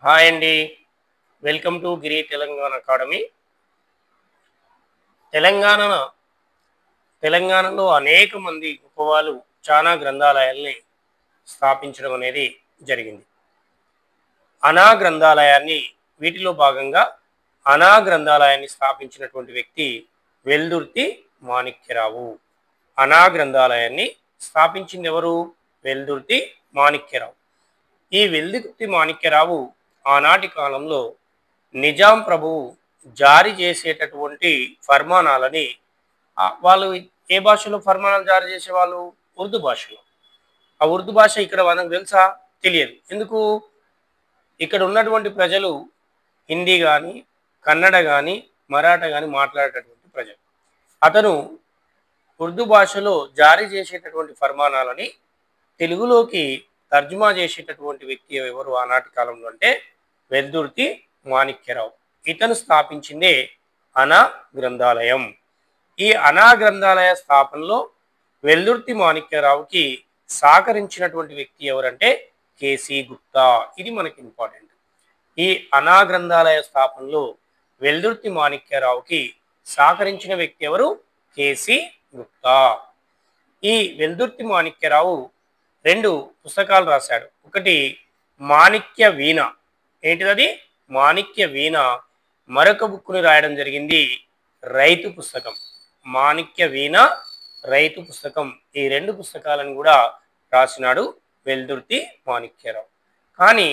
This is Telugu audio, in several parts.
హాయ్ అండి. Welcome to Giri Telangana academy. Telangana తెలంగాణలో అనేక మంది గొప్పవాళ్ళు చాలా గ్రంథాలయాల్ని స్థాపించడం అనేది జరిగింది. అనా గ్రంథాలయాన్ని వీటిలో భాగంగా అనా గ్రంథాలయాన్ని స్థాపించినటువంటి వ్యక్తి వెల్దుర్తి మాణిక్యరావు. అనా గ్రంథాలయాన్ని స్థాపించింది ఎవరు? వెల్దుర్తి మాణిక్యరావు. ఈ వెల్దుర్తి మాణిక్యరావు ఆనాటి కాలంలో నిజాం ప్రభువు జారీ చేసేటటువంటి ఫర్మానాలని వాళ్ళు ఏ భాషలో ఫర్మానాలు జారీ చేసేవాళ్ళు? ఉర్దూ భాషలో. ఆ ఉర్దూ భాష ఇక్కడ మనకు తెలుసా? తెలియదు. ఎందుకు? ఇక్కడ ఉన్నటువంటి ప్రజలు హిందీ కానీ, కన్నడ కానీ, మరాఠా కానీ మాట్లాడేటటువంటి ప్రజలు. అతను ఉర్దూ భాషలో జారీ చేసేటటువంటి ఫర్మానాలని తెలుగులోకి తర్జుమా చేసేటటువంటి వ్యక్తి ఎవరు ఆనాటి కాలంలో అంటే వెల్దుర్తి మాణిక్యరావు. ఇతను స్థాపించిందే అనా గ్రంథాలయం. ఈ అనా గ్రంథాలయ స్థాపనలో వెల్దుర్తి మాణిక్యరావుకి సహకరించినటువంటి వ్యక్తి ఎవరంటే కేసీ గుప్తా. ఇది మనకి ఇంపార్టెంట్. ఈ అనా గ్రంథాలయ స్థాపనలో వెల్దుర్తి మాణిక్యరావుకి సహకరించిన వ్యక్తి ఎవరు? కేసీ గుప్తా. ఈ వెల్దుర్తి మాణిక్యరావు 2 పుస్తకాలు రాశాడు. ఒకటి మాణిక్య వీణ. ఏంటిదది? మాణిక్య వీణ. మరొక బుక్ని రాయడం జరిగింది రైతు పుస్తకం. మాణిక్య వీణ, రైతు పుస్తకం. ఈ 2 పుస్తకాలను కూడా రాసినాడు వెల్దుర్తి మాణిక్యరావు. కానీ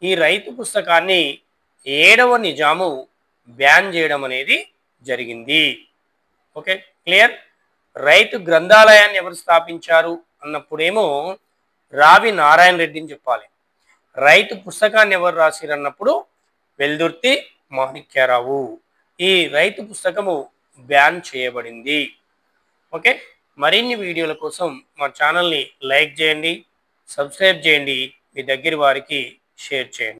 ఈ రైతు పుస్తకాన్ని 7వ నిజాము బ్యాన్ చేయడం అనేది జరిగింది. Okay, clear? రైతు గ్రంథాలయాన్ని ఎవరు స్థాపించారు అన్నప్పుడేమో రావి నారాయణ రెడ్డిని చెప్పాలి. రైతు పుస్తకాన్ని ఎవరు రాసిరు అన్నప్పుడు వెల్దుర్తి మాణిక్యరావు. ఈ రైతు పుస్తకము బ్యాన్ చేయబడింది. ఓకే, మరిన్ని వీడియోల కోసం మా ఛానల్ని లైక్ చేయండి, సబ్స్క్రైబ్ చేయండి, మీ దగ్గర వారికి షేర్ చేయండి.